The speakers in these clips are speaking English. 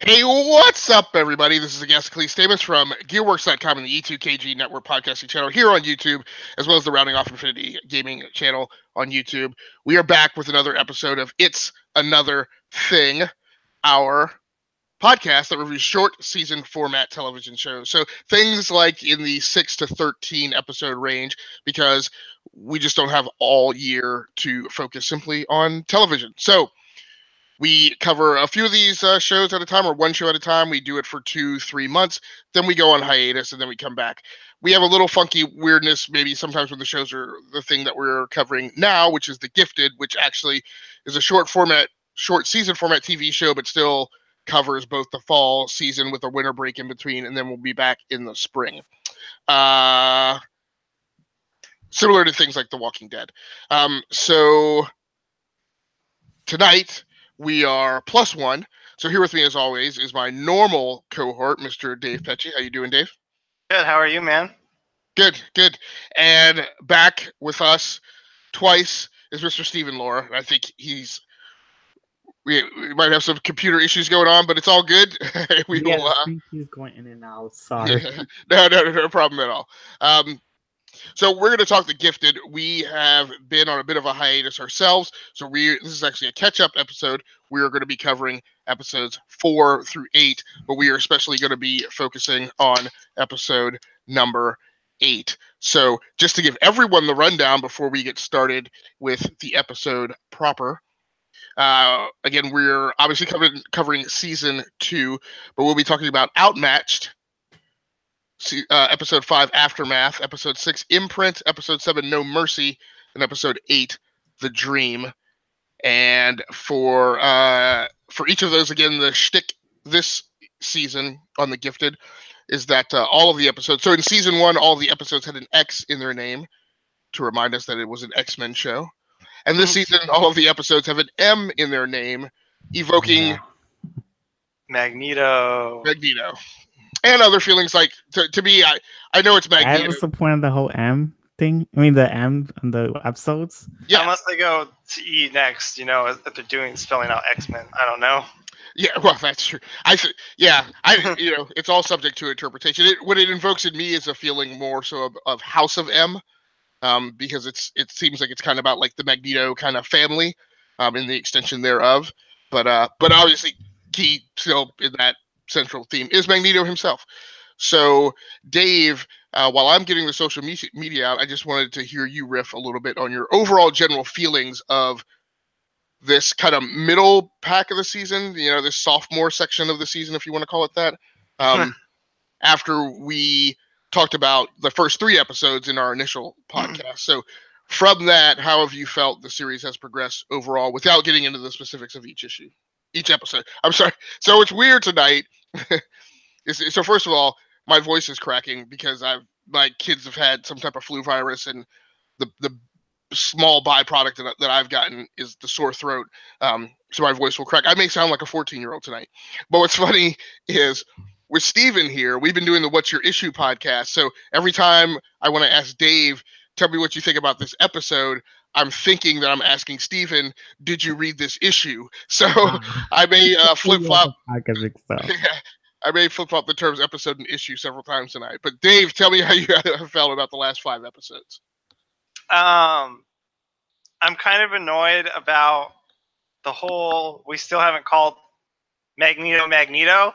Hey, what's up, everybody? This is Agasicles Stamas from Gearworks.com and the E2KG Network podcasting channel here on YouTube, as well as the Rounding Off Infinity Gaming channel on YouTube. We are back with another episode of It's Another Thing, our podcast that reviews short season format television shows. So things like in the 6 to 13 episode range, because we just don't have all year to focus simply on television. So we cover a few of these shows at a time, or one show at a time. We do it for 2-3 months. Then we go on hiatus, and then we come back. We have a little funky weirdness maybe sometimes when the shows are the thing that we're covering now, which is The Gifted, which actually is a short season format TV show, but still covers both the fall season with a winter break in between, and then we'll be back in the spring. Similar to things like The Walking Dead. So tonight we are plus one. So here with me, as always, is my normal cohort, Mr. Dave Pecci. How you doing, Dave? Good. How are you, man? Good. And back with us twice is Mr. Steven Lora. I think we might have some computer issues going on, but it's all good. He's going in and out. Sorry. No problem at all. So we're going to talk The Gifted. We have been on a bit of a hiatus ourselves, so this is actually a catch-up episode. We are going to be covering episodes 4 through 8, but we are especially going to be focusing on episode number 8. So just to give everyone the rundown before we get started with the episode proper. Again, we're obviously covering season 2, but we'll be talking about Outmatched, episode 5, Aftermath, episode 6, Imprint, episode 7, No Mercy, and episode 8, The Dream. And for each of those, again, the shtick this season on The Gifted is that all of the episodes, so in season 1, all of the episodes had an X in their name to remind us that it was an X-Men show. And this season, all of the episodes have an M in their name, evoking Magneto. And other feelings like, to me, I know it's Magneto. That was the point of the whole M thing. I mean, the M on the episodes. Yeah. Unless they go to E next, if they're spelling out X-Men. I don't know. Yeah, well, that's true. It's all subject to interpretation. What it invokes in me is a feeling more so of House of M, because it seems like it's kind of about like the Magneto kind of family, in the extension thereof. But obviously, key still in that central theme is Magneto himself. So Dave, while I'm getting the social media out, I just wanted to hear you riff a little bit on your overall general feelings of this kind of middle pack of the season, this sophomore section of the season, if you want to call it that, after we talked about the first 3 episodes in our initial podcast. So from that, how have you felt the series has progressed overall without getting into the specifics of each episode? I'm sorry. So it's weird tonight. So first of all, my voice is cracking because my kids have had some type of flu virus, and the small byproduct that I've gotten is the sore throat. So my voice will crack. I may sound like a 14-year-old tonight. But what's funny is with Steven here, we've been doing the What's Your Issue podcast. So every time I want to ask Dave, tell me what you think about this episode, I'm thinking that I'm asking Steven, did you read this issue? So I may flip-flop. I may flip-flop the terms episode and issue several times tonight. But Dave, tell me how you felt about the last 5 episodes. I'm kind of annoyed about the whole, we still haven't called Magneto.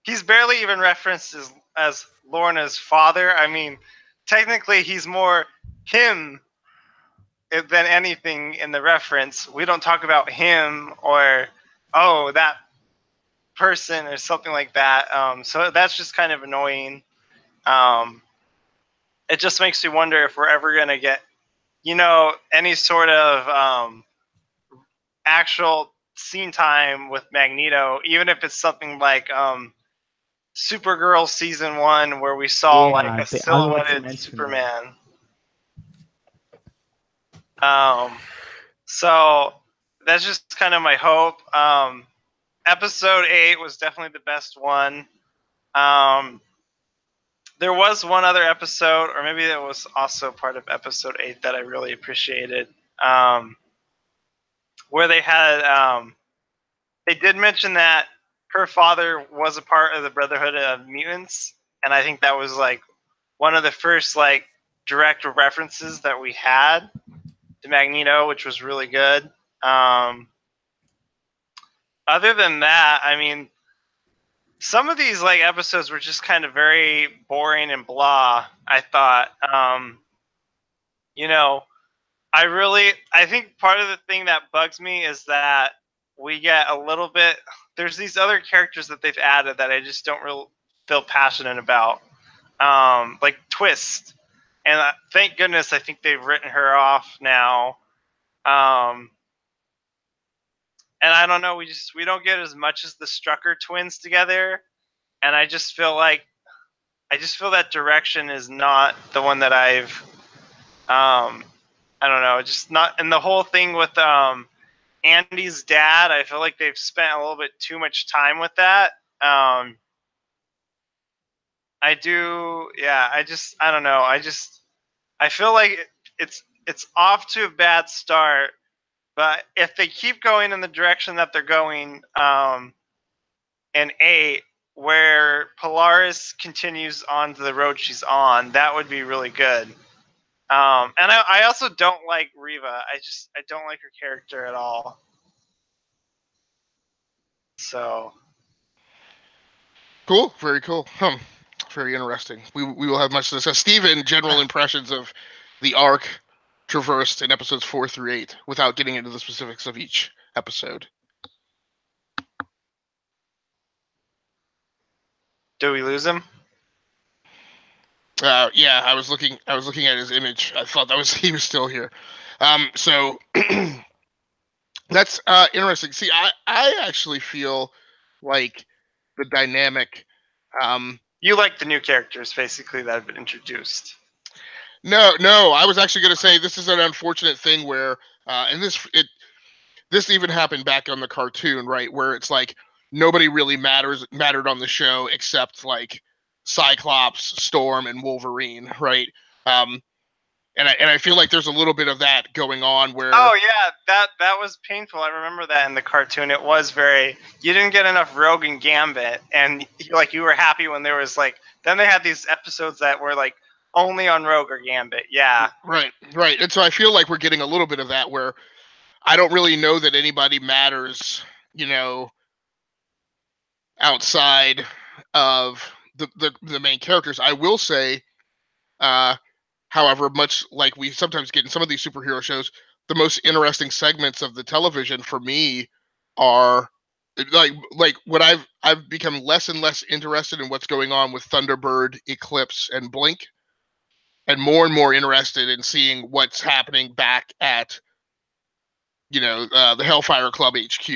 He's barely even referenced as Lorna's father. I mean, technically he's more him than anything in the reference. We don't talk about him or, that person or something like that. So that's just kind of annoying. It just makes me wonder if we're ever going to get, any sort of actual scene time with Magneto, even if it's something like Supergirl season 1 where we saw a silhouetted Superman. So that's just kind of my hope. Episode 8 was definitely the best one. There was one other episode, or maybe it was also part of episode 8 that I really appreciated, where they had they did mention that her father was a part of the Brotherhood of Mutants, and I think that was like one of the first like direct references that we had to Magneto, which was really good. Other than that, I mean, some of these like episodes were just kind of very boring and blah, I thought. You know, I think part of the thing that bugs me is that we get a little bit, there's these other characters that they've added that I just don't really feel passionate about. Like Twist. And thank goodness I think they've written her off now. And I don't know, we don't get as much as the Strucker twins together, and I just feel that direction is not the one that I've I don't know, just not. And the whole thing with Andy's dad, I feel like they've spent a little bit too much time with that. I don't know. I feel like it's off to a bad start. But if they keep going in the direction that they're going, in 8, where Polaris continues on to the road she's on, that would be really good. And I also don't like Reva. I don't like her character at all. So Cool, very cool. Very interesting. We will have much to discuss. Steven, general impressions of the arc traversed in episodes 4 through 8, without getting into the specifics of each episode. do we lose him? Yeah, I was looking at his image. I thought he was still here. So that's interesting. See, I actually feel like the dynamic. You like the new characters, basically, that have been introduced. No, I was actually going to say this is an unfortunate thing where, and this even happened back on the cartoon, right? Where it's like nobody really mattered on the show except like Cyclops, Storm, and Wolverine, right? And I feel like there's a little bit of that going on where. Oh yeah, that was painful. I remember that in the cartoon. It was you didn't get enough Rogue and Gambit, and like you were happy when there was like. Then they had these episodes that were like only on Rogue or Gambit. Yeah. Right. And so I feel like we're getting a little bit of that where I don't really know that anybody matters, outside of the main characters. I will say, however, much like we sometimes get in some of these superhero shows, the most interesting segments of the television for me are like what I've become less and less interested in what's going on with Thunderbird, Eclipse, and Blink, and more interested in seeing what's happening back at the Hellfire Club HQ.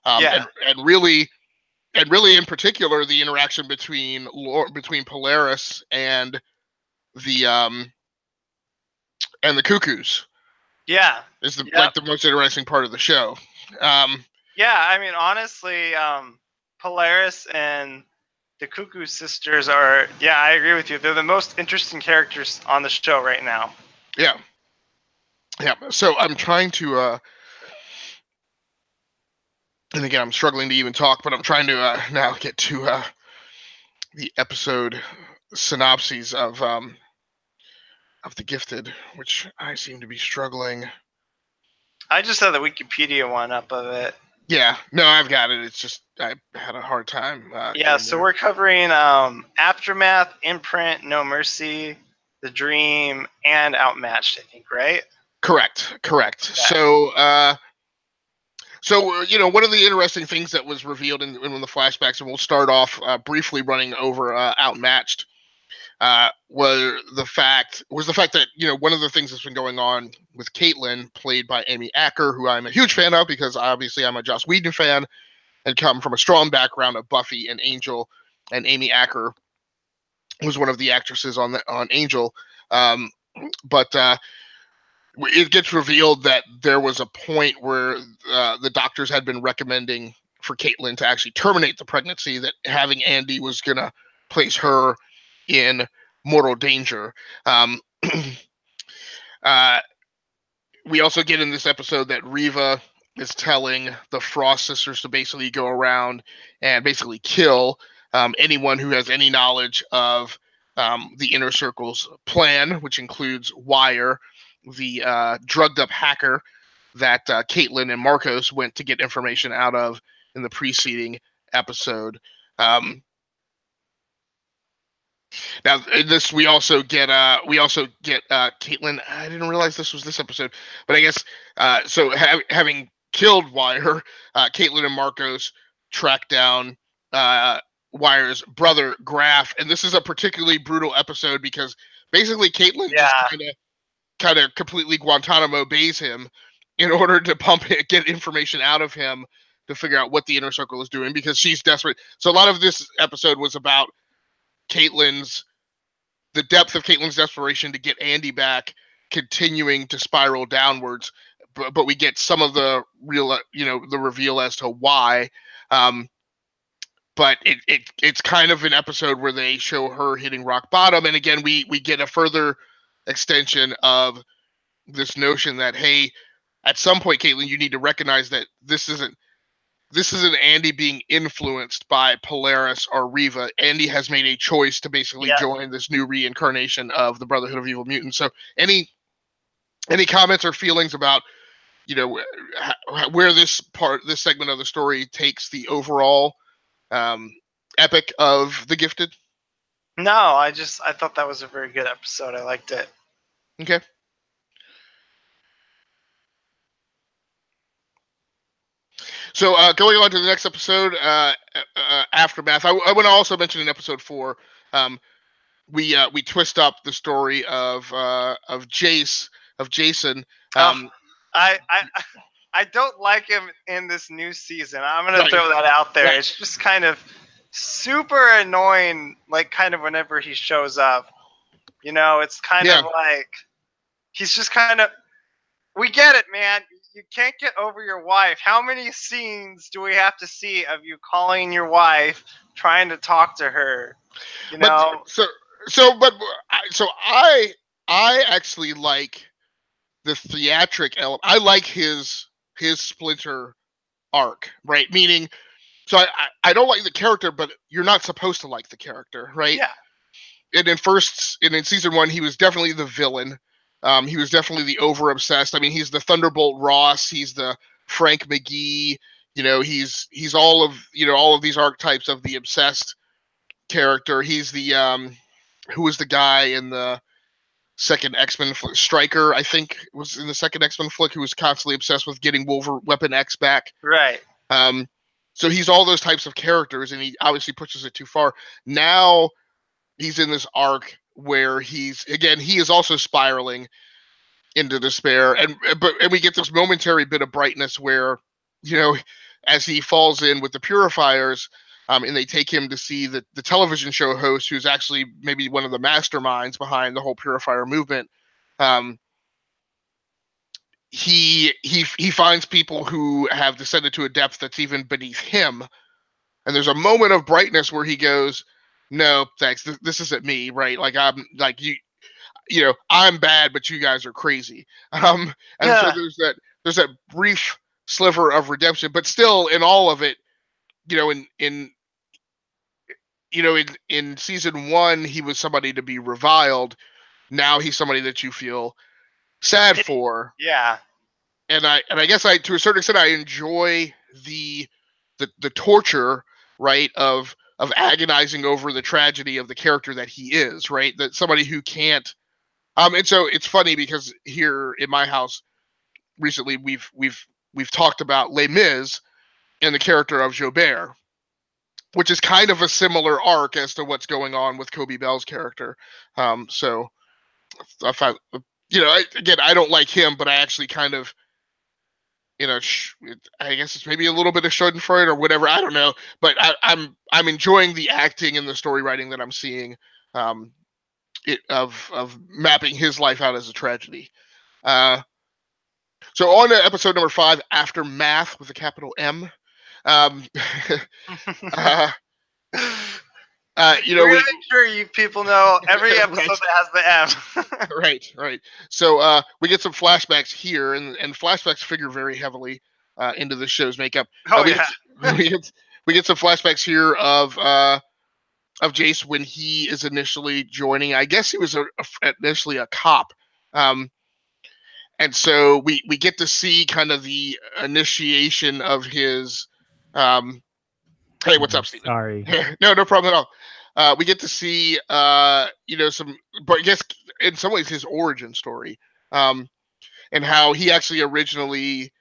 And really in particular the interaction between Polaris and the Cuckoos. Yeah. Is like the most interesting part of the show. Yeah, I mean, honestly, Polaris and the Cuckoo Sisters are, yeah, I agree with you. They're the most interesting characters on the show right now. Yeah. So I'm trying to, and again, I'm struggling to even talk, but I'm trying to now get to the episode synopses of the Gifted, which I seem to be struggling. I just had the Wikipedia one up of it. Yeah, no, I've got it. It's just I had a hard time. So we're covering Aftermath, Imprint, No Mercy, The Dream, and Outmatched, I think, right? Correct. Yeah. So one of the interesting things that was revealed in the flashbacks, and we'll start off briefly running over Outmatched, was the fact that one of the things that's been going on with Caitlin, played by Amy Acker, who I'm a huge fan of because obviously I'm a Joss Whedon fan and come from a strong background of Buffy and Angel, and Amy Acker was one of the actresses on Angel, but it gets revealed that there was a point where the doctors had been recommending for Caitlin to actually terminate the pregnancy, that having Andy was gonna place her in mortal danger. We also get in this episode that Reva is telling the Frost sisters to basically go around and basically kill anyone who has any knowledge of the Inner Circle's plan, which includes Wire, the drugged up hacker that Caitlin and Marcos went to get information out of in the preceding episode. Now, in this we also get Caitlin. I didn't realize this was this episode, but I guess so. Having killed Wire, Caitlin and Marcos track down Wire's brother Graf, and this is a particularly brutal episode because basically Caitlin just kind of completely Guantanamo Bays him in order to get information out of him to figure out what the Inner Circle is doing because she's desperate. So a lot of this episode was about the depth of Caitlin's desperation to get Andy back, continuing to spiral downwards. But we get some of the the reveal as to why. But it's kind of an episode where they show her hitting rock bottom, and again we get a further extension of this notion that, hey, at some point, Caitlin, you need to recognize that this isn't Andy being influenced by Polaris or Riva. Andy has made a choice to basically join this new reincarnation of the Brotherhood of Evil Mutants. So any comments or feelings about where this segment of the story takes the overall epic of The Gifted? No, I thought that was a very good episode. I liked it. Okay. So going on to the next episode, Aftermath. I want to also mention in episode 4, we twist up the story of Jason. I don't like him in this new season. I'm gonna throw that out there. Right. It's just kind of super annoying. Like kind of whenever he shows up, it's kind of like he's just kind of. We get it, man. You can't get over your wife. How many scenes do we have to see of you calling your wife, trying to talk to her? I actually like the theatric element. I like his Splinter arc, right? Meaning, so I don't like the character, but you're not supposed to like the character, right? Yeah. And in season 1, he was definitely the villain. He was definitely the over-obsessed. I mean, he's the Thunderbolt Ross. He's the Frank McGee. He's all of these archetypes of the obsessed character. He's the who was the guy in the second X-Men flick? Stryker, I think, was in the second X-Men flick, who was constantly obsessed with getting Weapon X back. Right. So he's all those types of characters, and he obviously pushes it too far. Now he's in this arc where he is also spiraling into despair, and we get this momentary bit of brightness where, as he falls in with the Purifiers, and they take him to see the television show host, who's actually maybe one of the masterminds behind the whole Purifier movement. He finds people who have descended to a depth that's even beneath him, and there's a moment of brightness where he goes, no, thanks. This isn't me, right? Like I'm like I'm bad, but you guys are crazy. So there's that brief sliver of redemption, but still in all of it, in season 1, he was somebody to be reviled. Now he's somebody that you feel sad for. Yeah. And I guess to a certain extent I enjoy the torture, right, of agonizing over the tragedy of the character that he is, right? That somebody who can't and so it's funny because here in my house recently we've talked about Les Mis and the character of Jobert, which is kind of a similar arc as to what's going on with Kobe Bell's character. So I find, again, I don't like him, but I actually kind of, I guess it's maybe a little bit of Schadenfreude or whatever. I don't know, but I'm enjoying the acting and the story writing that I'm seeing, of mapping his life out as a tragedy. So on to episode number 5, Aftermath with a capital M. We're make sure you people know every episode that has the M. Right. So we get some flashbacks here, and flashbacks figure very heavily into the show's makeup. Oh, we, yeah. we get some flashbacks here of Jace when he is initially joining. I guess he was initially a cop. And so we get to see kind of the initiation of his. Hey, what's up, Steven? Sorry. No problem at all. We get to see, some, but I guess in some ways his origin story, and how he actually originally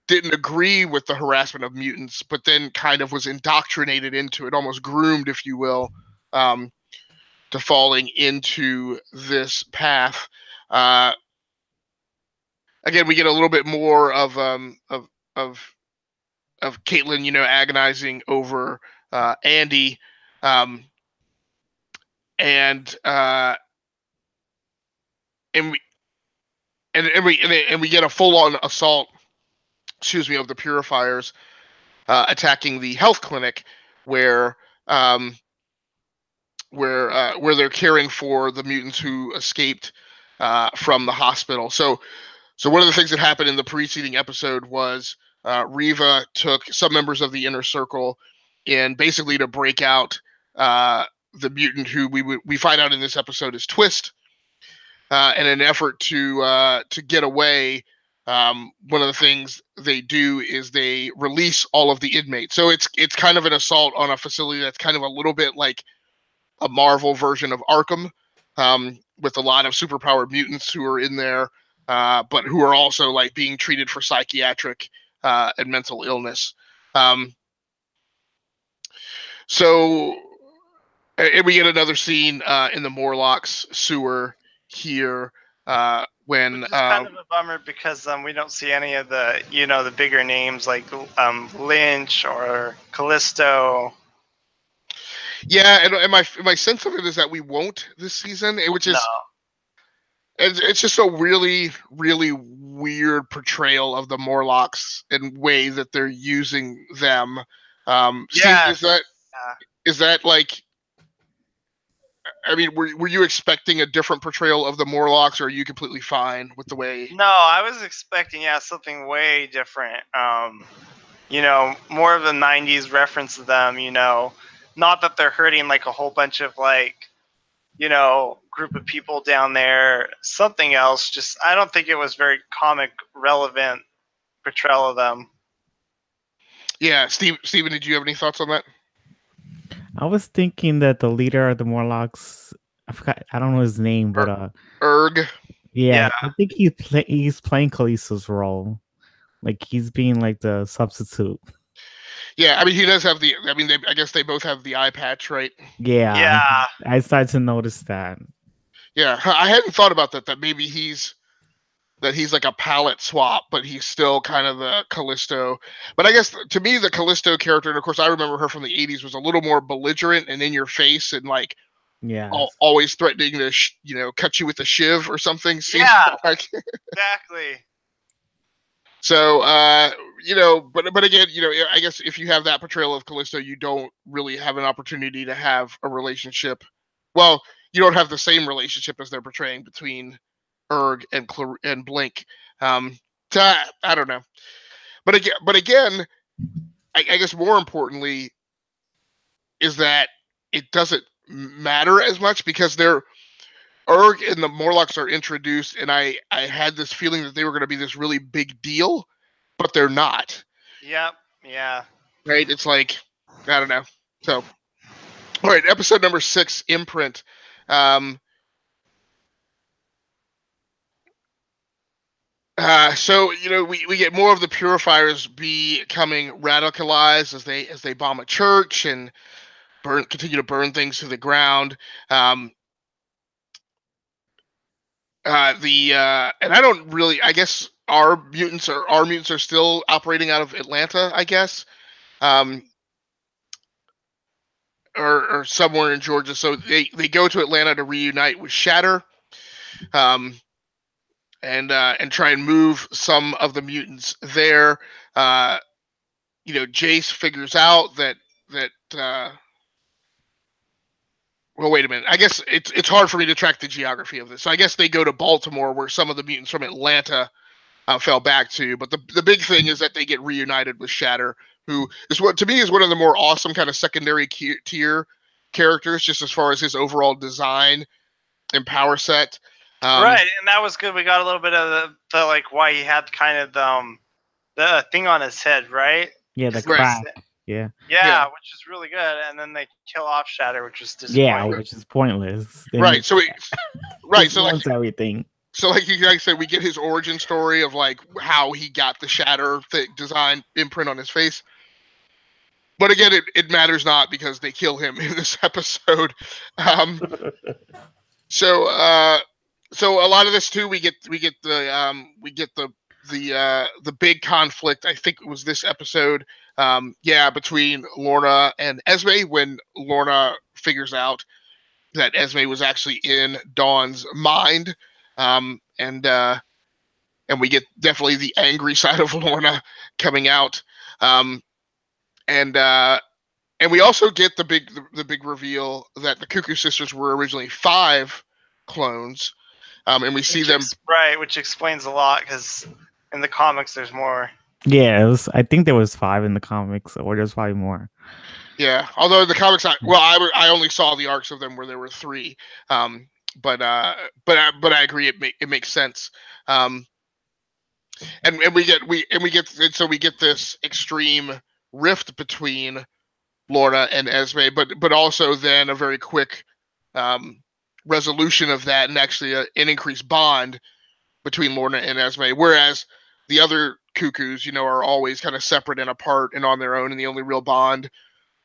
didn't agree with the harassment of mutants, but then kind of was indoctrinated into it, almost groomed, if you will, to falling into this path. Again, we get a little bit more of Caitlin, agonizing over Andy, and we get a full-on assault, of the purifiers attacking the health clinic where they're caring for the mutants who escaped from the hospital. So one of the things that happened in the preceding episode was Riva took some members of the Inner Circle and basically to break out the mutant who we find out in this episode is Twist. In an effort to get away, one of the things they do is they release all of the inmates. So it's kind of an assault on a facility that's kind of a little bit like a Marvel version of Arkham, with a lot of superpowered mutants who are in there, but who are also like being treated for psychiatric and mental illness. So, and we get another scene in the Morlocks sewer here when Which is kind of a bummer because we don't see any of the the bigger names like Lynch or Callisto. Yeah, and my sense of it is that we won't this season, which is it's just a really, really weird portrayal of the Morlocks and way that they're using them. Steve, is that like? I mean, were you expecting a different portrayal of the Morlocks, or are you completely fine with the way? No, I was expecting something way different. More of a '90s reference to them. Not that they're hurting like a whole bunch of group of people down there. Something else. Just I don't think it was very comic relevant portrayal of them. Yeah, Steven, did you have any thoughts on that? I was thinking that the leader of the Morlocks, I don't know his name, but Erg. Yeah, I think he's playing Callisto's role. Like he's being like the substitute. Yeah, I mean he does have the. I mean, I guess they both have the eye patch, right? Yeah. I started to notice that. Yeah, I hadn't thought about that. That maybe he's like a palette swap, but he's still kind of the Callisto. But I guess to me, the Callisto character, and of course I remember her from the '80s, was a little more belligerent and in your face, and like always threatening to cut you with a shiv or something. Yeah, exactly. So, but again, I guess if you have that portrayal of Callisto, you don't really have an opportunity to have a relationship. Well, you don't have the same relationship as they're portraying between Erg and Blink. So I don't know. But again, I guess more importantly is that it doesn't matter as much because Erg and the Morlocks are introduced, and I had this feeling that they were going to be this really big deal, but they're not. Yep. Yeah. Right? It's like, I don't know. So, all right, episode number 6, Imprint. So we get more of the purifiers becoming radicalized as they bomb a church and continue to burn things to the ground. And I don't really. I guess our mutants are still operating out of Atlanta. I guess, or somewhere in Georgia. So they go to Atlanta to reunite with Shatter, and try and move some of the mutants there. Jace figures out that. Well, wait a minute. I guess it's hard for me to track the geography of this. So I guess they go to Baltimore, where some of the mutants from Atlanta fell back to. But the big thing is that they get reunited with Shatter, who is what to me is one of the more awesome kind of secondary tier characters, just as far as his overall design and power set. Right, and that was good. We got a little bit of the like why he had kind of the thing on his head, right? Yeah, the Right. crack. Yeah. Yeah, which is really good. And then they kill off Shatter, which is disappointing. Yeah, which is pointless. They Right. So so like everything. So like you guys said, we get his origin story of like how he got the Shatter design imprint on his face. But again, it matters not because they kill him in this episode. So a lot of this too, we get the big conflict. I think it was this episode, between Lorna and Esme, when Lorna figures out that Esme was actually in Dawn's mind, and we get definitely the angry side of Lorna coming out, and we also get the big reveal that the Cuckoo Sisters were originally 5 clones, and we see them which explains a lot because in the comics there's more. Yeah, I think there was 5 in the comics, or there's probably more. Yeah, although in the comics, I only saw the arcs of them where there were 3, but I agree it makes sense, and we get this extreme rift between Lorna and Esme, but also then a very quick resolution of that, and actually an increased bond between Lorna and Esme, whereas the other Cuckoos, are always kind of separate and apart and on their own, and the only real bond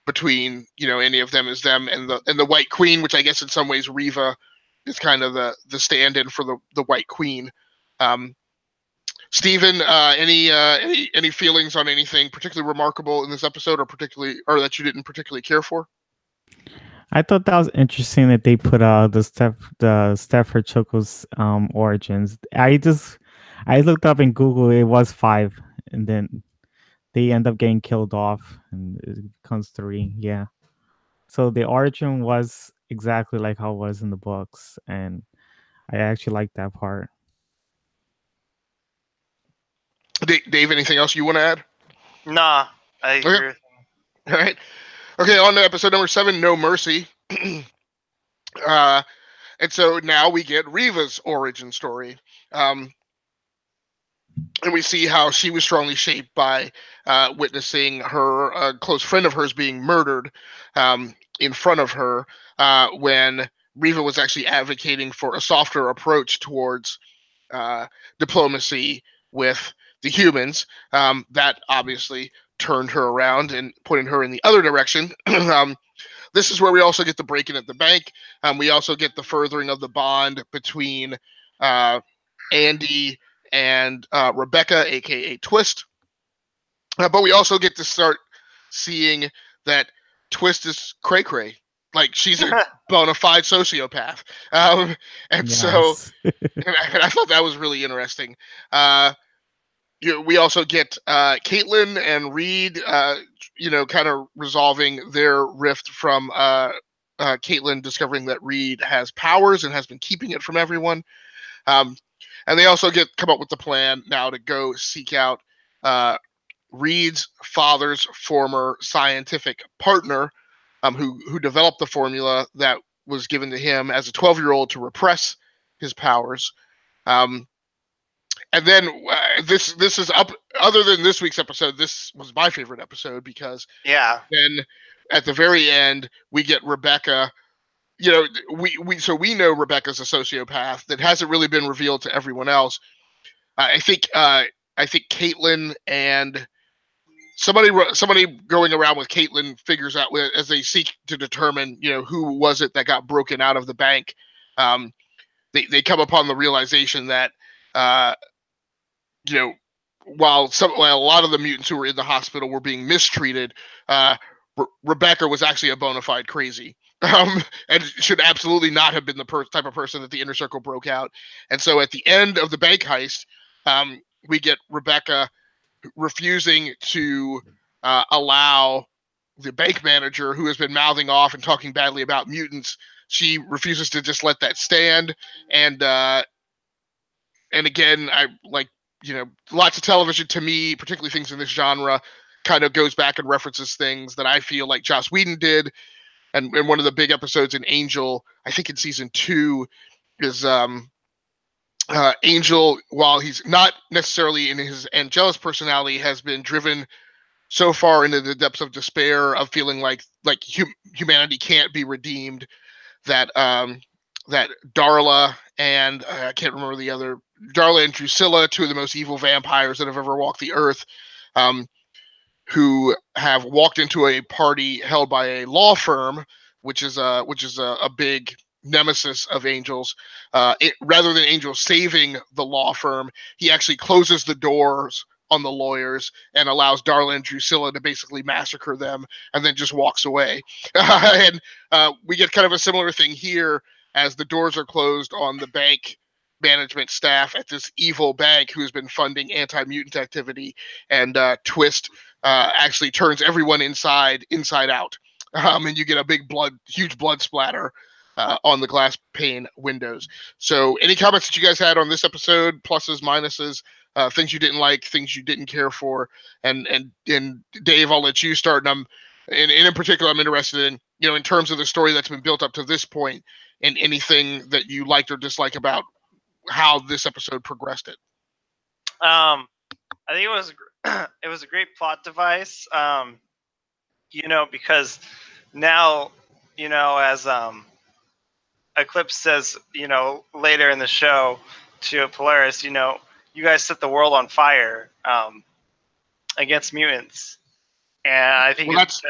between any of them is them and the White Queen, which I guess in some ways Reva is kind of the stand-in for the White Queen. Steven, any feelings on anything particularly remarkable in this episode, or that you didn't particularly care for? I thought that was interesting that they put the Stafford Choco's origins. I looked up in Google, it was 5, and then they end up getting killed off, and it becomes 3. Yeah. So the origin was exactly like how it was in the books, and I actually like that part. Dave, anything else you want to add? Nah, I agree with him. All right. Okay, on to episode number 7, No Mercy. And so now we get Reva's origin story. And we see how she was strongly shaped by witnessing a close friend of hers being murdered in front of her, when Reva was actually advocating for a softer approach towards diplomacy with the humans. That obviously turned her around and putting her in the other direction. This is where we also get the break-in at the bank. We also get the furthering of the bond between Andy and Rebecca, aka Twist. But we also get to start seeing that Twist is cray-cray. Like, she's a bona fide sociopath. And I thought that was really interesting. We also get Caitlin and Reed, kind of resolving their rift from Caitlin discovering that Reed has powers and has been keeping it from everyone. And they also come up with the plan now to go seek out Reed's father's former scientific partner, who developed the formula that was given to him as a 12-year-old to repress his powers. And then this is up. Other than this week's episode, this was my favorite episode because then at the very end we get Rebecca. We know Rebecca's a sociopath. That hasn't really been revealed to everyone else. I think Caitlin and somebody going around with Caitlin figures out as they seek to determine who was it that got broken out of the bank. They come upon the realization that while a lot of the mutants who were in the hospital were being mistreated, Rebecca was actually a bona fide crazy, and should absolutely not have been the type of person that the Inner Circle broke out. And so at the end of the bank heist, we get Rebecca refusing to allow the bank manager, who has been mouthing off and talking badly about mutants, she refuses to just let that stand. And again, I like lots of television to me, particularly things in this genre, kind of goes back and references things that I feel like Joss Whedon did. And one of the big episodes in Angel, I think in season 2, is Angel, while he's not necessarily in his Angelus personality, has been driven so far into the depths of despair of feeling like humanity can't be redeemed, that that Darla and I can't remember the other, Darla and Drusilla, two of the most evil vampires that have ever walked the earth, who have walked into a party held by a law firm, which is a big nemesis of Angel's. Rather than Angel saving the law firm, he actually closes the doors on the lawyers and allows Darla and Drusilla to basically massacre them, and then just walks away. And we get kind of a similar thing here, as the doors are closed on the bank management staff at this evil bank who's been funding anti-mutant activity, and Twist actually turns everyone inside out, and you get a huge blood splatter on the glass pane windows. So any comments that you guys had on this episode, pluses, minuses, things you didn't like, things you didn't care for, and Dave, I'll let you start. And in particular, I'm interested in, in terms of the story that's been built up to this point, and anything that you liked or disliked about how this episode progressed it. I think it was a great plot device. Because now, as Eclipse says, later in the show to Polaris, you guys set the world on fire against mutants. And I think that's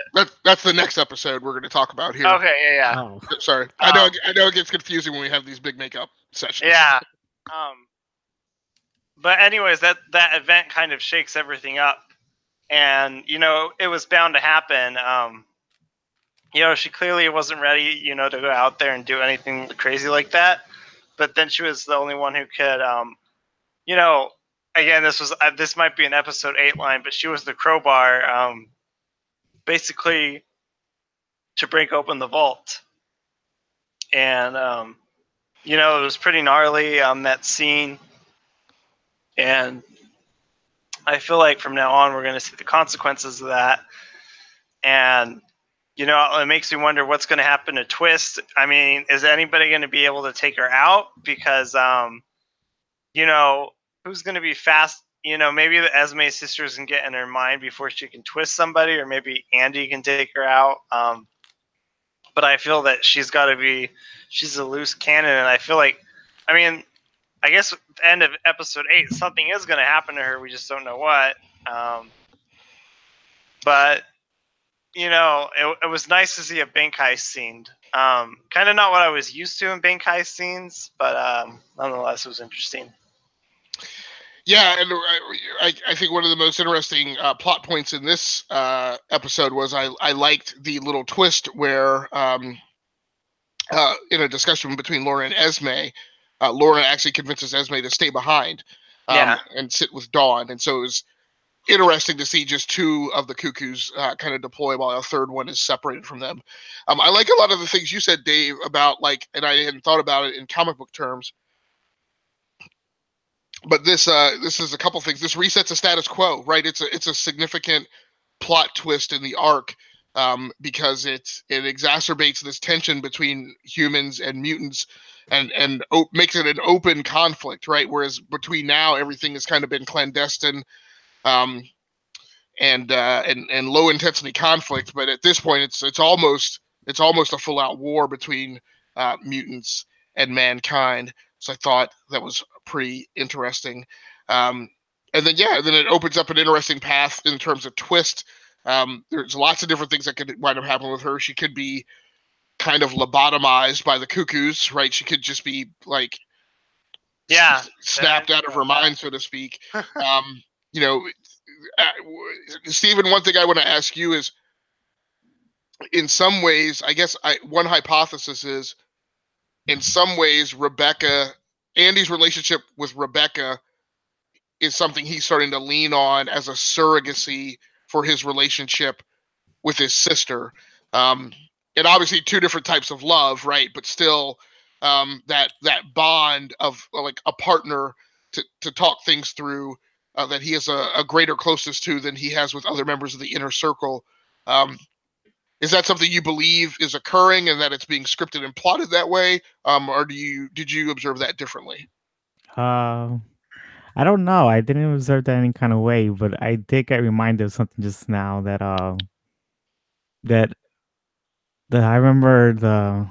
the next episode we're going to talk about here. Okay, yeah. Oh. Sorry, I know it gets confusing when we have these big makeup sessions. Yeah. But anyways, that event kind of shakes everything up, and it was bound to happen. She clearly wasn't ready, to go out there and do anything crazy like that. But then she was the only one who could, again, this might be an episode 8 line, but she was the crowbar, basically, to break open the vault. And it was pretty gnarly, that scene. And I feel like from now on we're going to see the consequences of that. And it makes me wonder what's going to happen to Twist. I mean, is anybody going to be able to take her out? Because, who's going to be fast? Maybe the Esme sisters can get in her mind before she can twist somebody, or maybe Andy can take her out. But I feel that she's a loose cannon. And I feel like, I guess at the end of episode 8, something is going to happen to her. We just don't know what. But it was nice to see a bank heist scene. Kind of not what I was used to in bank heist scenes, but nonetheless, it was interesting. Yeah, and I think one of the most interesting plot points in this episode was I liked the little twist where, in a discussion between Lora and Esme, Lora actually convinces Esme to stay behind and sit with Dawn. And so it was interesting to see just 2 of the cuckoos kind of deploy while a third one is separated from them. I like a lot of the things you said, Dave, about and I hadn't thought about it in comic book terms, but this is a couple things. This resets the status quo, right? It's a significant plot twist in the arc, because it exacerbates this tension between humans and mutants, and makes it an open conflict, right? Whereas between now, everything has kind of been clandestine, and low intensity conflict. But at this point, it's almost a full out war between mutants and mankind. So I thought that was pretty interesting. And then it opens up an interesting path in terms of Twist. There's lots of different things that could wind up happening with her. She could be kind of lobotomized by the cuckoos, right? She could just be like, snapped out of her mind, so to speak. Steven, one thing I want to ask you is, in some ways, I guess one hypothesis is, in some ways, Andy's relationship with Rebecca is something he's starting to lean on as a surrogacy for his relationship with his sister. And obviously 2 different types of love, right? But still, that bond of like a partner to talk things through that he has a greater closeness to than he has with other members of the inner circle. Is that something you believe is occurring and that it's being scripted and plotted that way, or did you observe that differently? I don't know. I didn't observe that any kind of way, but I did get reminded of something just now that I remember the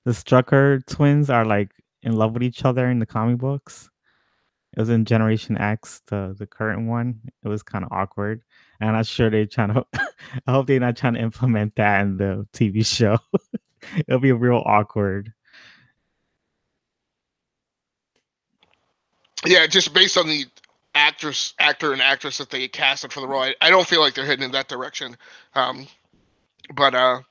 Strucker twins are like in love with each other in the comic books. It was in Generation X, the current one. It was kind of awkward. And I'm not sure they're trying to. I hope they're not trying to implement that in the TV show. It'll be real awkward. Yeah, just based on the actor and actress that they casted for the role, I don't feel like they're heading in that direction. But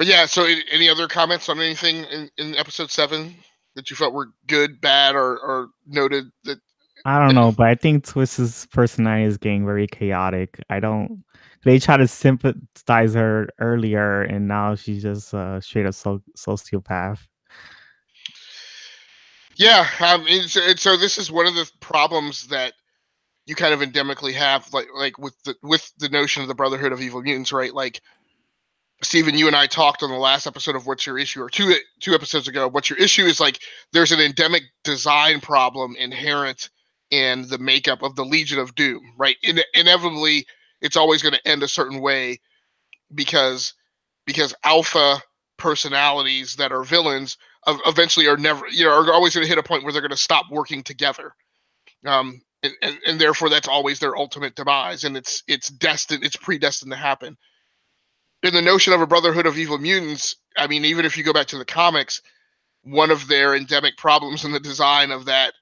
yeah. So, any other comments on anything in episode 7 that you felt were good, bad, or noted that? I don't know, but I think Twist's personality is getting very chaotic. They try to sympathize her earlier, and now she's just straight up sociopath. Yeah, and so this is one of the problems that you kind of endemically have, like with the notion of the Brotherhood of Evil Mutants, right? Like, Steven, you and I talked on the last episode of What's Your Issue, or two episodes ago. What's Your Issue is like there's an endemic design problem inherent in the makeup of the Legion of Doom, right? Inevitably, it's always going to end a certain way because alpha personalities that are villains eventually are never, are always going to hit a point where they're going to stop working together. And therefore that's always their ultimate demise, and it's predestined to happen. In the notion of a Brotherhood of Evil Mutants, I mean, even if you go back to the comics, one of their endemic problems in the design of that,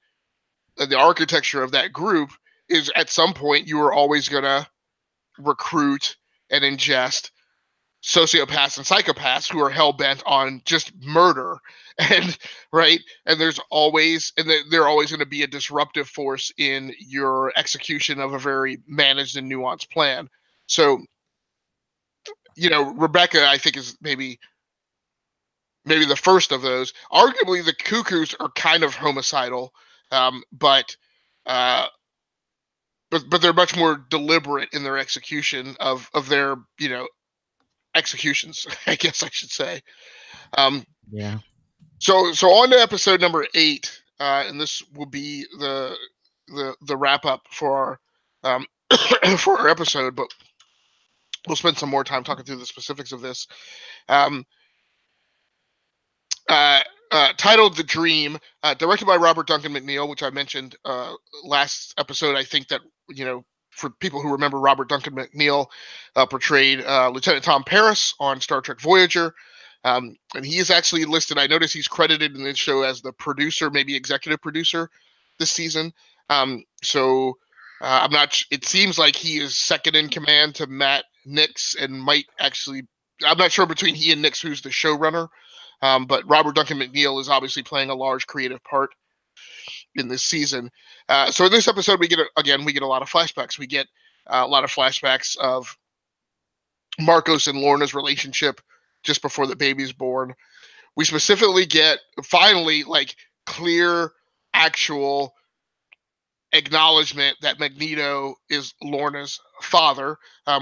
the architecture of that group, is at some point you are always going to recruit and ingest sociopaths and psychopaths who are hell-bent on just murder, and right, and they're always going to be a disruptive force in your execution of a very managed and nuanced plan. So, Rebecca, I think, is maybe the first of those. Arguably, the Cuckoos are kind of homicidal, but they're much more deliberate in their execution of their executions, I guess I should say. Yeah. So on to episode number 8, and this will be the wrap up for our for our episode, but we'll spend some more time talking through the specifics of this. Titled The Dream, directed by Robert Duncan McNeill, which I mentioned last episode. I think that, for people who remember, Robert Duncan McNeill portrayed Lieutenant Tom Paris on Star Trek Voyager. And he is actually listed, I noticed he's credited in this show as the producer, maybe executive producer this season. So I'm not, it seems like he is second in command to Matt Nix, and might actually, I'm not sure between he and Nix who's the showrunner. But Robert Duncan McNeill is obviously playing a large creative part in this season. So in this episode, we get a lot of flashbacks. We get a lot of flashbacks of Marcos and Lorna's relationship just before the baby's born. We specifically get, finally, like, clear, actual acknowledgement that Magneto is Lorna's father.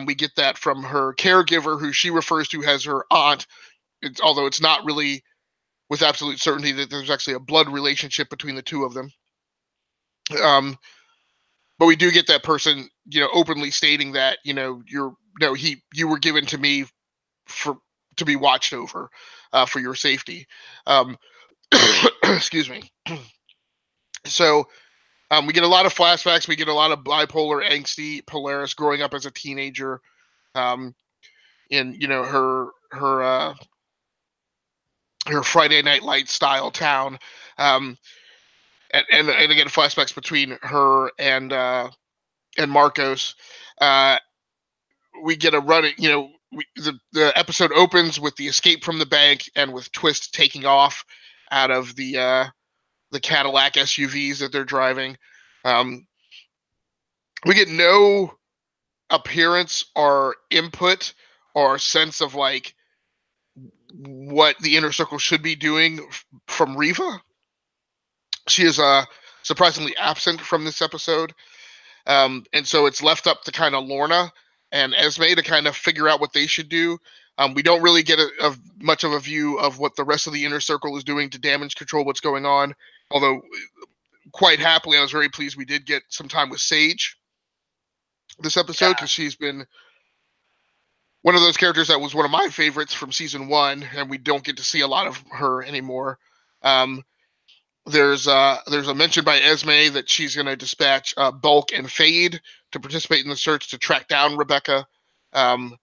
We get that from her caregiver, who she refers to as her aunt, although it's not really with absolute certainty that there's actually a blood relationship between the two of them. But we do get that person, openly stating that, you were given to me to be watched over, for your safety. Excuse me. So we get a lot of flashbacks. We get a lot of bipolar, angsty Polaris growing up as a teenager, in her Friday Night Lights style town, and again, flashbacks between her and Marcos. We get a run. The episode opens with the escape from the bank, and with Twist taking off out of the Cadillac SUVs that they're driving. We get no appearance or input or sense of like what the inner circle should be doing from Riva. She is surprisingly absent from this episode. And so it's left up to kind of Lorna and Esme to kind of figure out what they should do. We don't really get much of a view of what the rest of the inner circle is doing to damage control what's going on. Although, quite happily, I was very pleased we did get some time with Sage this episode, because she's been one of those characters that was one of my favorites from season 1, and we don't get to see a lot of her anymore. There's a mention by Esme that she's going to dispatch Bulk and Fade to participate in the search to track down Rebecca. We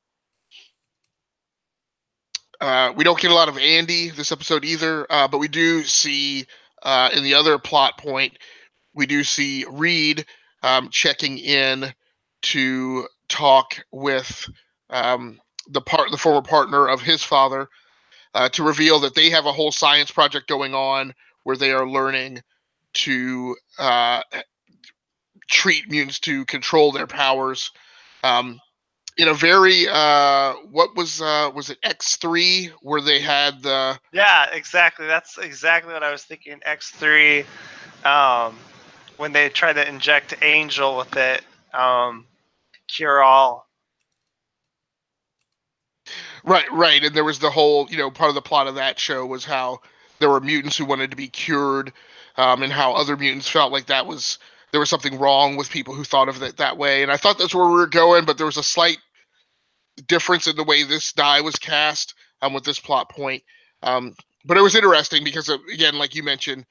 don't get a lot of Andy this episode either, but we do see in the other plot point, we do see Reed checking in to talk with the former partner of his father to reveal that they have a whole science project going on where they are learning to treat mutants to control their powers. In a very what was it X3 where they had the exactly, that's exactly what I was thinking. X3, when they tried to inject Angel with it, cure all. Right, and there was the whole, part of the plot of that show was how there were mutants who wanted to be cured, and how other mutants felt like there was something wrong with people who thought of it that way. And I thought that's where we were going, but there was a slight difference in the way this die was cast with this plot point. But it was interesting because, again, like you mentioned,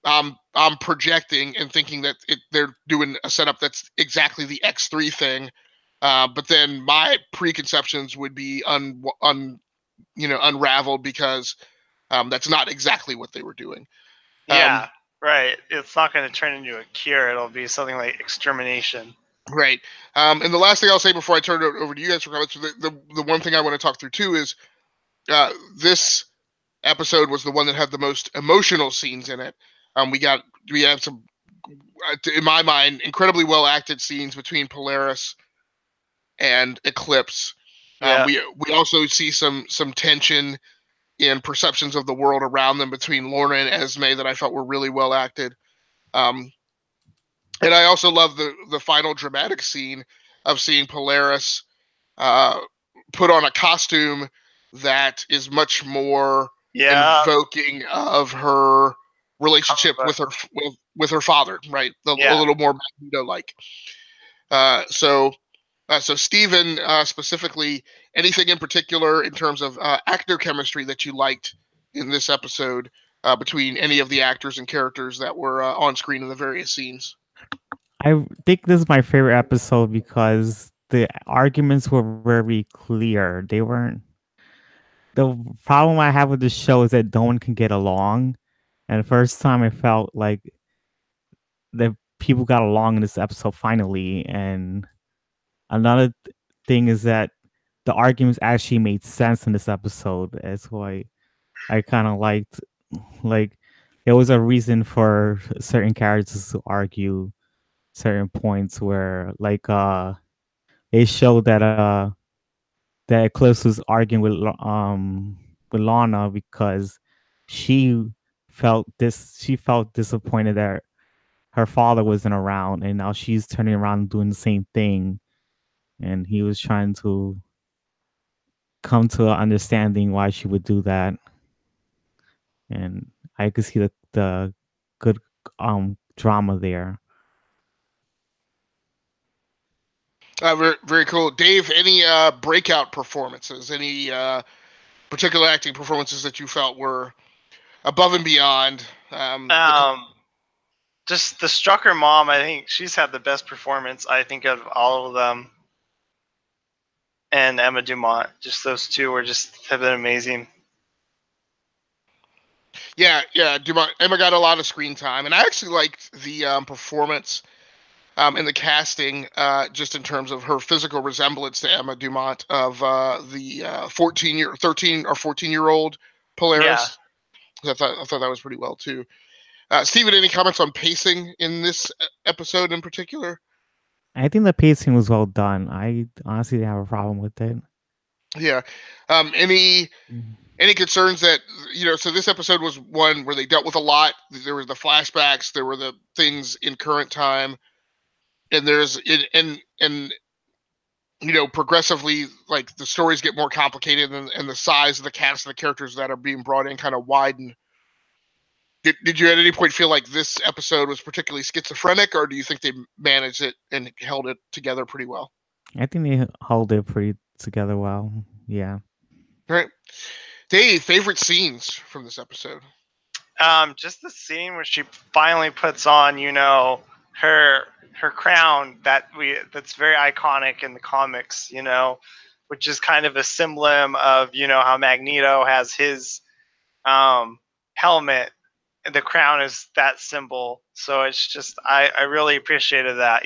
I'm projecting and thinking that they're doing a setup that's exactly the X3 thing. But then my preconceptions would be unraveled because that's not exactly what they were doing. Yeah, right. It's not going to turn into a cure. It'll be something like extermination. Right. And the last thing I'll say before I turn it over to you guys for comments, the one thing I want to talk through too is this episode was the one that had the most emotional scenes in it. We have some, in my mind, incredibly well acted scenes between Polaris and Eclipse. Yeah. We also see some tension in perceptions of the world around them between Lorna and Esme that I felt were really well acted. And I also love the final dramatic scene of seeing Polaris put on a costume that is much more invoking of her relationship with her father, right? A little more Magneto-like. So Steven, specifically, anything in particular in terms of actor chemistry that you liked in this episode between any of the actors and characters that were on screen in the various scenes? I think this is my favorite episode because the arguments were very clear. They weren't. The problem I have with the show is that no one can get along. And the first time I felt like the people got along in this episode finally. And another thing is that the arguments actually made sense in this episode. That's why I kind of liked, like, there was a reason for certain characters to argue certain points where, like, they showed that that Eclipse was arguing with Lana because she felt disappointed that her father wasn't around, and now she's turning around and doing the same thing. And he was trying to come to an understanding why she would do that. And I could see the good drama there. Very, very cool. Dave, any breakout performances? Any particular acting performances that you felt were above and beyond? Just the Strucker mom, I think she's had the best performance, I think, of all of them. And Emma Dumont, just those two have been amazing. Yeah, Dumont. Emma got a lot of screen time, and I actually liked the performance in the casting, just in terms of her physical resemblance to Emma Dumont of the 13 or 14-year-old Polaris. Yeah. I thought that was pretty well too. Steven, any comments on pacing in this episode in particular? I think the pacing was well done. I honestly didn't have a problem with it. Yeah. Any concerns that, so this episode was one where they dealt with a lot. There were the flashbacks, there were the things in current time, and progressively, like, the stories get more complicated, and the size of the cast of the characters that are being brought in kind of widen. Did you at any point feel like this episode was particularly schizophrenic, or do you think they managed it and held it together pretty well? I think they hold it pretty together well. Yeah. All right. Dave, favorite scenes from this episode? Just the scene where she finally puts on, her crown that's very iconic in the comics, which is kind of a symbol of, how Magneto has his helmet. The crown is that symbol. So it's just, I really appreciated that.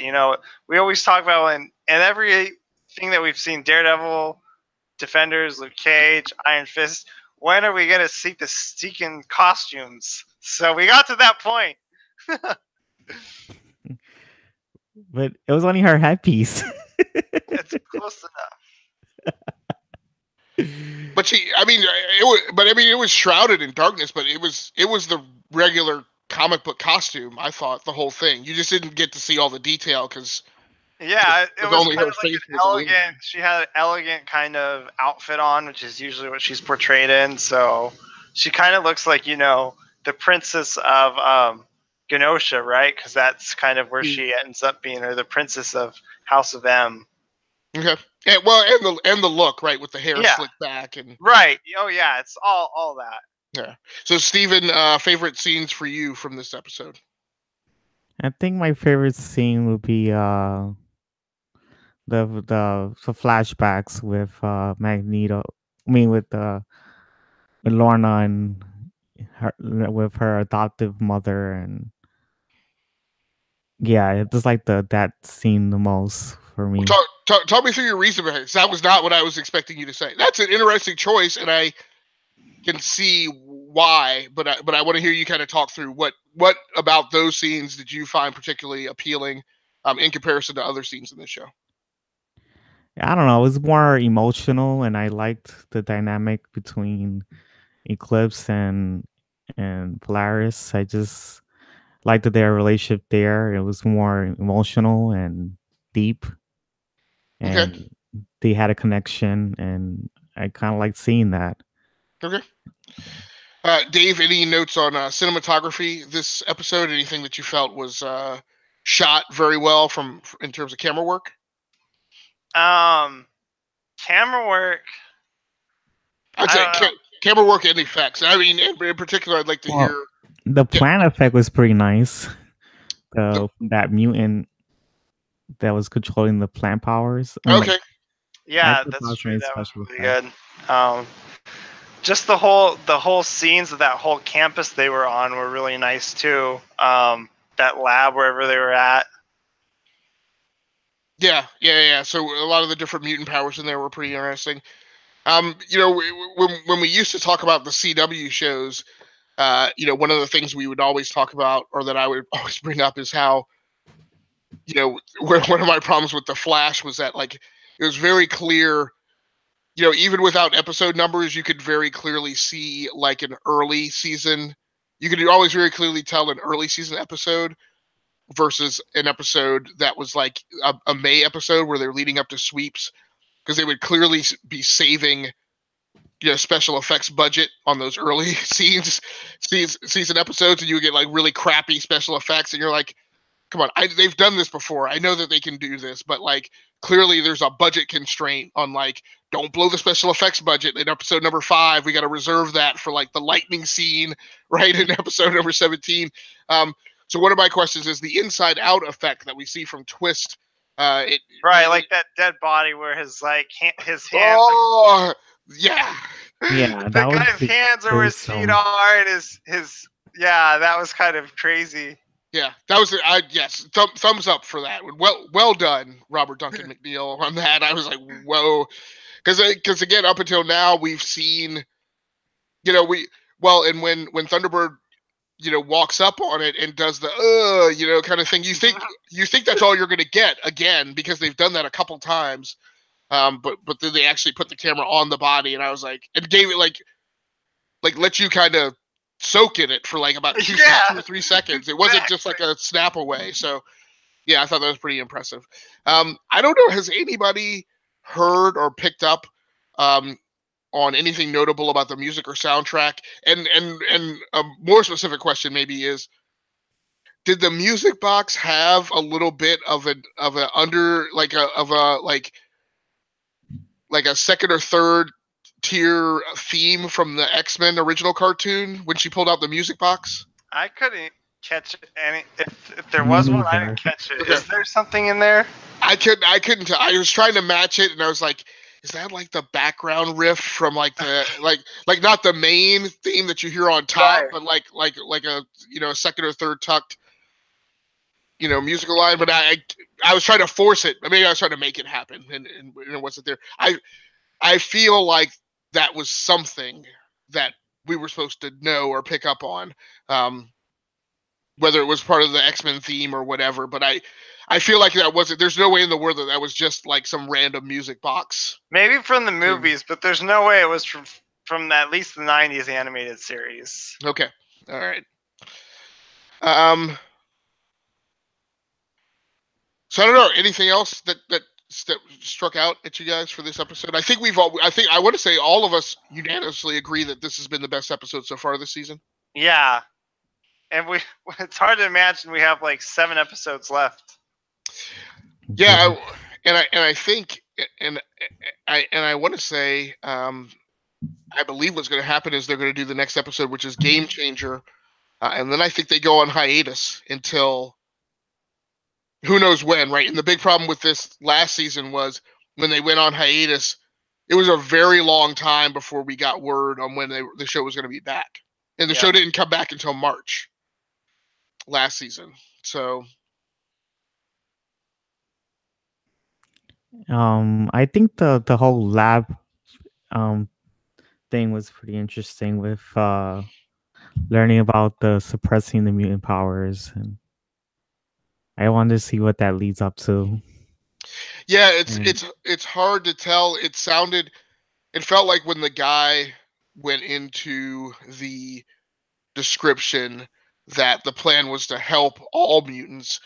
We always talk about in everything that we've seen, Daredevil, Defenders, Luke Cage, Iron Fist, when are we going to see the stinking costumes? So we got to that point. But it was only her headpiece. It's close enough. But it was shrouded in darkness, but it was the regular comic book costume. I thought the whole thing. You just didn't get to see all the detail because it was kind of like an elegant. She had an elegant kind of outfit on, which is usually what she's portrayed in. So she kind of looks like the princess of Genosha, right? Because that's kind of where she ends up being, or the princess of House of M. Okay. And the look, right, with the hair slicked back and right. Oh yeah, it's all that. Yeah. So Steven, favorite scenes for you from this episode? I think my favorite scene would be the flashbacks with Magneto. I mean with Lorna and with her adoptive mother, and yeah, it's just like that scene the most for me. Talk me through your reason behind it. That was not what I was expecting you to say. That's an interesting choice, and I can see why, but I want to hear you kind of talk through what about those scenes did you find particularly appealing in comparison to other scenes in the show? I don't know. It was more emotional, and I liked the dynamic between Eclipse and Polaris. I just liked their relationship there. It was more emotional and deep, and they had a connection, and I kind of liked seeing that. Okay. Dave, any notes on cinematography this episode? Anything that you felt was shot very well in terms of camera work? Camera work. I'd say camera work and effects. I mean, in particular, I'd like to hear. The plant effect was pretty nice. That mutant that was controlling the plant powers. Okay. Yeah, that's true. That was really good. Just the whole scenes of that whole campus they were on were really nice too. That lab wherever they were at. Yeah. So a lot of the different mutant powers in there were pretty interesting. When we used to talk about the CW shows, one of the things we would always talk about, or that I would always bring up, is how, one of my problems with The Flash was that, like, it was very clear, even without episode numbers, you could very clearly see, like, an early season. You could always very clearly tell an early season episode versus an episode that was like a May episode where they're leading up to sweeps, because they would clearly be saving special effects budget on those early season episodes, and you would get like really crappy special effects, and you're like, come on, they've done this before. I know that they can do this, but like clearly there's a budget constraint on, like, don't blow the special effects budget in episode number 5. We got to reserve that for like the lightning scene, right, in episode number 17. So one of my questions is the inside out effect that we see from Twist. Like that dead body where his his hands. Oh, yeah. Yeah, the guy's hands are where his feet are, and his that was kind of crazy. Yeah, that was yes. Thumbs up for that. Well done, Robert Duncan McNeil, on that. I was like, whoa, because again, up until now, we've seen, and when Thunderbird, walks up on it and does the kind of thing, you think that's all you're going to get again, because they've done that a couple times. But then they actually put the camera on the body, and I was like, and gave it like let you kind of soak in it for like about 2 or 3 seconds. It wasn't just like a snap away. So yeah, I thought that was pretty impressive. I don't know, has anybody heard or picked up on anything notable about the music or soundtrack? And a more specific question maybe is, did the music box have a little bit of a under like a second or third tier theme from the X-Men original cartoon when she pulled out the music box? I couldn't catch any. If there was one, I didn't catch it. Okay. Is there something in there? I couldn't tell. I was trying to match it, and I was like, is that like the background riff from like the like not the main theme that you hear on top, right, but like a a second or third tucked musical line? But I was trying to force it. Maybe I was trying to make it happen, and it wasn't there. I feel like that was something that we were supposed to know or pick up on, whether it was part of the X-Men theme or whatever. But I feel like that wasn't. There's no way in the world that was just like some random music box. Maybe from the movies, but there's no way it was from at least the '90s animated series. Okay, all right. So I don't know, anything else that struck out at you guys for this episode? I think I want to say all of us unanimously agree that this has been the best episode so far this season. Yeah, and it's hard to imagine we have like 7 episodes left. Yeah, I think I want to say I believe what's going to happen is they're going to do the next episode, which is Game Changer, and then I think they go on hiatus until who knows when, right? And the big problem with this last season was when they went on hiatus, it was a very long time before we got word on when the show was going to be back. And the show didn't come back until March last season. So I think the whole lab thing was pretty interesting with learning about the suppressing the mutant powers, and I wanted to see what that leads up to. Yeah, it's hard to tell. It felt like when the guy went into the description that the plan was to help all mutants.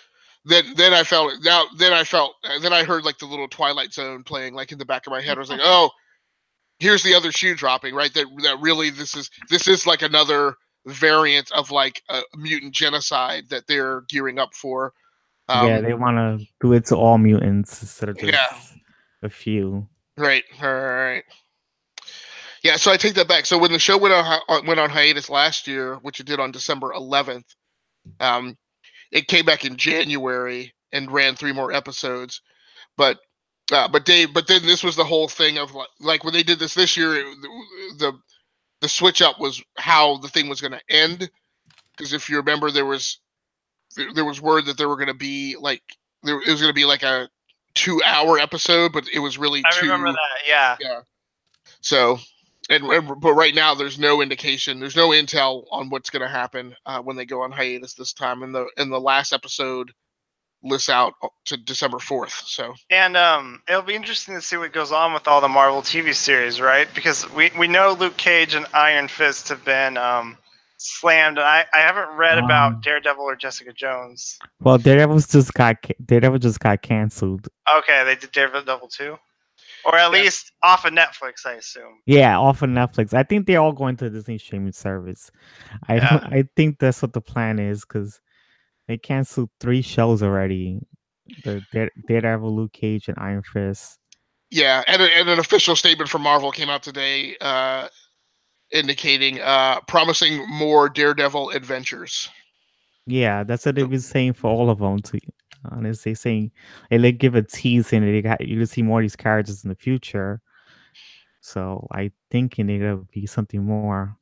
Then I heard like the little Twilight Zone playing like in the back of my head. I was like, oh, here's the other shoe dropping, right? That really this is like another variant of like a mutant genocide that they're gearing up for. Yeah, they want to do it to all mutants instead of just a few. Right. Yeah, so I take that back. So when the show went on hiatus last year, which it did on December 11th, it came back in January and ran 3 more episodes. But then this was the whole thing of like when they did this year, the switch up was how the thing was going to end. Because if you remember, there was word that there were going to be like it was going to be like a 2-hour episode, but it was really I remember that. Yeah. So, but right now there's no indication, there's no intel on what's going to happen when they go on hiatus this time. And the last episode lists out to December 4th. So, and it'll be interesting to see what goes on with all the Marvel TV series, right? Because we know Luke Cage and Iron Fist have been slammed. I haven't read about Daredevil or Jessica Jones. Well, Daredevil just got canceled. Okay, they did Daredevil too, or at least off of Netflix, I assume. Yeah, off of Netflix. I think they're all going to Disney streaming service. I think that's what the plan is, because they canceled 3 shows already: the Daredevil, Luke Cage, and Iron Fist. Yeah, and an official statement from Marvel came out today, indicating promising more Daredevil adventures. Yeah, that's what they've been saying for all of them. To honestly, saying they give a tease and you can see more of these characters in the future. So I think it'll be something more.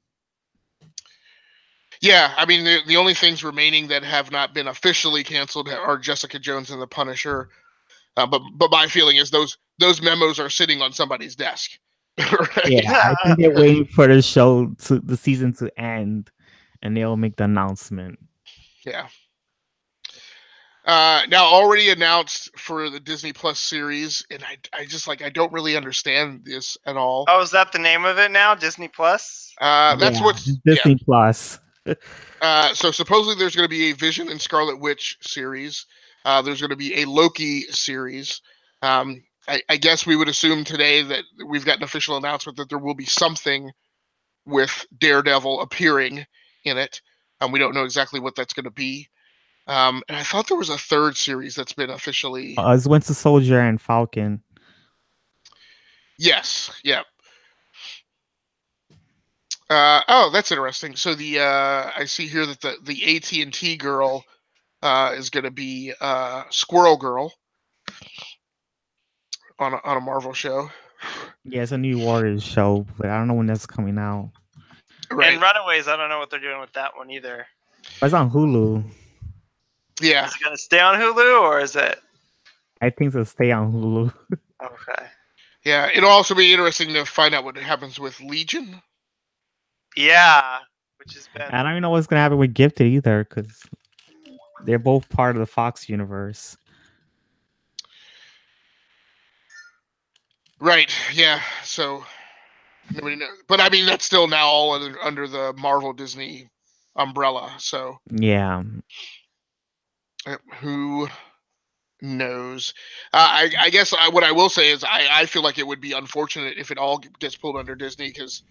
Yeah, I mean the only things remaining that have not been officially canceled are Jessica Jones and the Punisher. But my feeling is those memos are sitting on somebody's desk. Right? Yeah, I think they're waiting for the season to end, and they'll make the announcement. Yeah. Now already announced for the Disney Plus series, and I just I don't really understand this at all. Oh, is that the name of it now? Disney Plus? That's what's Disney Plus. So supposedly there's going to be a Vision and Scarlet Witch series. There's going to be a Loki series. I guess we would assume today that we've got an official announcement that there will be something with Daredevil appearing in it. We don't know exactly what that's going to be. And I thought there was a third series that's been officially. It's Winter Soldier and Falcon. Yes. Yeah. That's interesting. So the I see here that the AT&T girl is going to be Squirrel Girl on a Marvel show. Yeah, it's a new Warriors show, but I don't know when that's coming out. Right. And Runaways, I don't know what they're doing with that one either. But it's on Hulu. Yeah. Is it going to stay on Hulu or is it? I think it'll stay on Hulu. Okay. Yeah, it'll also be interesting to find out what happens with Legion. Yeah, which has been. I don't even know what's gonna happen with Gifted either, because they're both part of the Fox universe. Right. Yeah. So nobody knows. But I mean, that's still now all under the Marvel Disney umbrella. So yeah, who knows? I guess what I will say is I feel like it would be unfortunate if it all gets pulled under Disney, because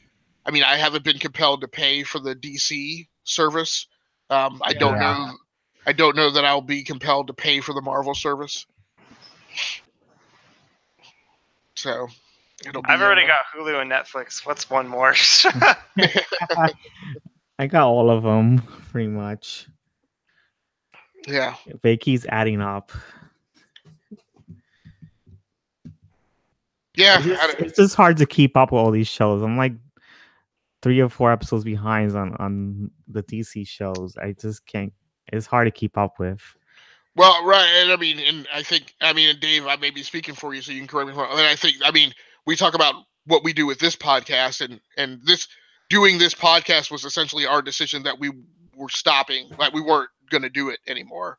I mean I haven't been compelled to pay for the DC service. I don't know. I don't know that I'll be compelled to pay for the Marvel service. So it'll be. I've already got Hulu and Netflix. What's one more? I got all of them pretty much. Yeah, but it keeps adding up. Yeah, it's just hard to keep up with all these shows. I'm like 3 or 4 episodes behind on the DC shows. I just can't. It's hard to keep up with. Well, right, and I mean, and I think, I mean, and Dave, I may be speaking for you, so you can correct me if I'm wrong. And I think, I mean, we talk about what we do with this podcast, and doing this podcast was essentially our decision that we were stopping, like we weren't going to do it anymore.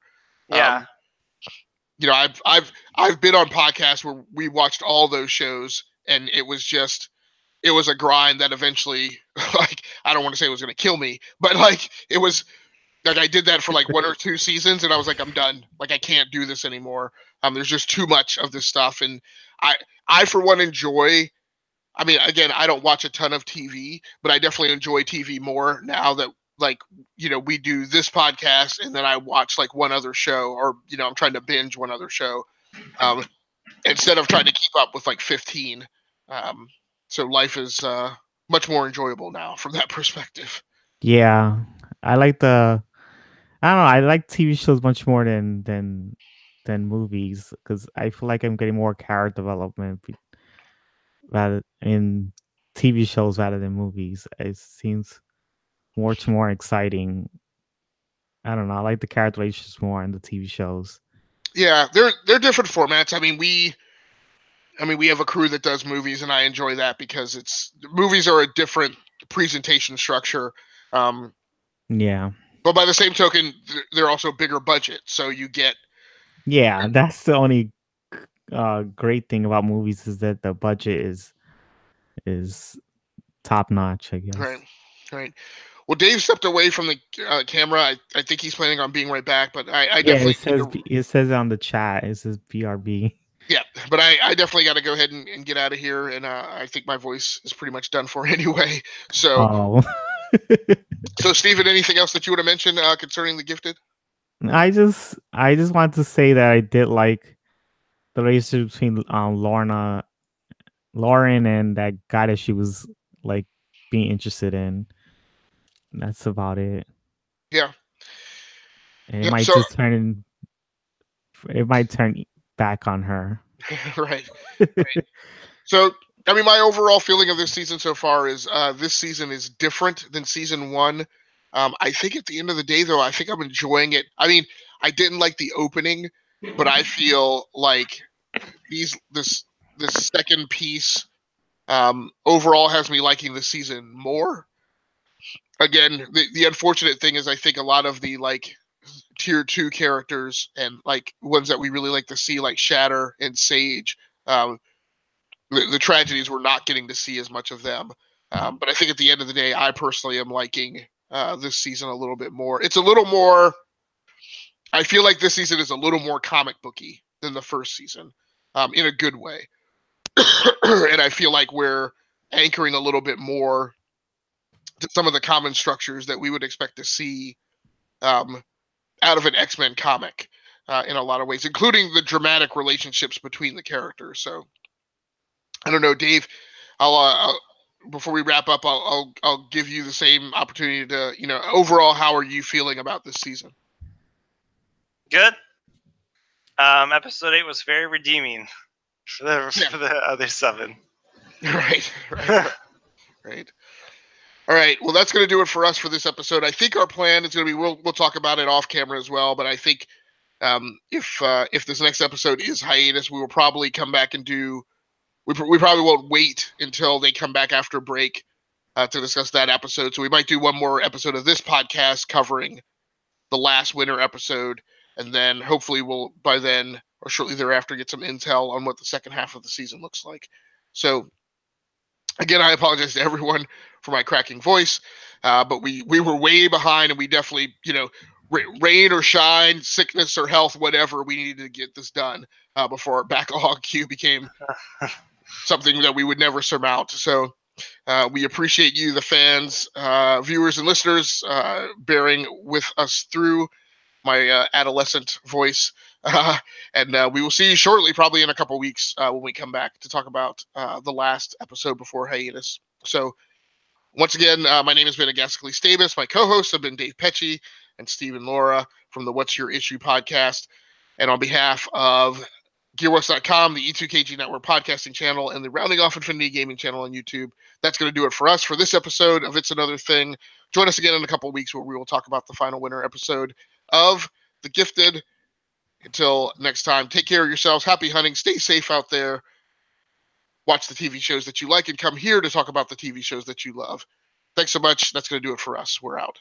Yeah. You know, I've been on podcasts where we watched all those shows, and it was a grind that eventually, like, I don't want to say it was going to kill me, but like it was. Like I did that for like 1 or 2 seasons, and I was like, I'm done. Like I can't do this anymore. There's just too much of this stuff, and I for one enjoy. I mean, again, I don't watch a ton of TV, but I definitely enjoy TV more now that, like, you know, we do this podcast, and then I watch like one other show, or you know, I'm trying to binge one other show, instead of trying to keep up with like 15. So life is much more enjoyable now from that perspective. Yeah, I like I don't know. I like TV shows much more than movies, because I feel like I'm getting more character development rather in TV shows rather than movies. It seems much more exciting. I don't know. I like the character relationships more in the TV shows. Yeah, they're different formats. I mean, we have a crew that does movies, and I enjoy that because movies are a different presentation structure. Yeah. But by the same token, they're also bigger budget, so you get. Yeah, that's the only great thing about movies, is that the budget is top notch, I guess. Right. Well, Dave stepped away from the camera. I think he's planning on being right back, but I definitely. It says on the chat. It says BRB. Yeah, but I definitely got to go ahead and get out of here, and I think my voice is pretty much done for anyway. So. So, Steven, anything else that you want to mention concerning the Gifted? I just want to say that I did like the relationship between Lauren and that guy that she was like being interested in. That's about it. Yeah. And it might just turn back on her. Right. So, I mean, my overall feeling of this season so far is this season is different than season 1. I think at the end of the day, though, I think I'm enjoying it. I mean, I didn't like the opening, but I feel like this second piece overall has me liking the season more. Again, the unfortunate thing is I think a lot of the like tier 2 characters and like ones that we really like to see, like Shatter and Sage. The tragedies, we're not getting to see as much of them. But I think at the end of the day, I personally am liking this season a little bit more. It's a little more. I feel like this season is a little more comic booky than the first season, in a good way. And I feel like we're anchoring a little bit more to some of the common structures that we would expect to see out of an X-Men comic in a lot of ways, including the dramatic relationships between the characters. So I don't know, Dave. I'll before we wrap up, I'll give you the same opportunity to, overall, how are you feeling about this season? Good. Episode 8 was very redeeming for the other 7. Right. Right. All right. Well, that's going to do it for us for this episode. I think our plan is going to be we'll talk about it off camera as well. But I think if this next episode is hiatus, we will probably come back and do. We probably won't wait until they come back after break to discuss that episode. So we might do one more episode of this podcast covering the last winter episode, and then hopefully we'll by then or shortly thereafter get some intel on what the second half of the season looks like. So again, I apologize to everyone for my cracking voice, but we were way behind, and we definitely, rain or shine, sickness or health, whatever, we needed to get this done before our backlog queue became something that we would never surmount. So we appreciate you, the fans, viewers, and listeners, bearing with us through my adolescent voice. And we will see you shortly, probably in a couple weeks, when we come back to talk about the last episode before hiatus. So once again, my name has been Agasicles Stamas. My co-hosts have been Dave Pecci and Steven Lora from the What's Your Issue podcast. And on behalf of GearWorks.com, the E2KG Network podcasting channel, and the Rounding Off Infinity Gaming channel on YouTube, that's going to do it for us for this episode of It's Another Thing. Join us again in a couple of weeks where we will talk about the final winter episode of The Gifted. Until next time, take care of yourselves. Happy hunting. Stay safe out there. Watch the TV shows that you like and come here to talk about the TV shows that you love. Thanks so much. That's going to do it for us. We're out.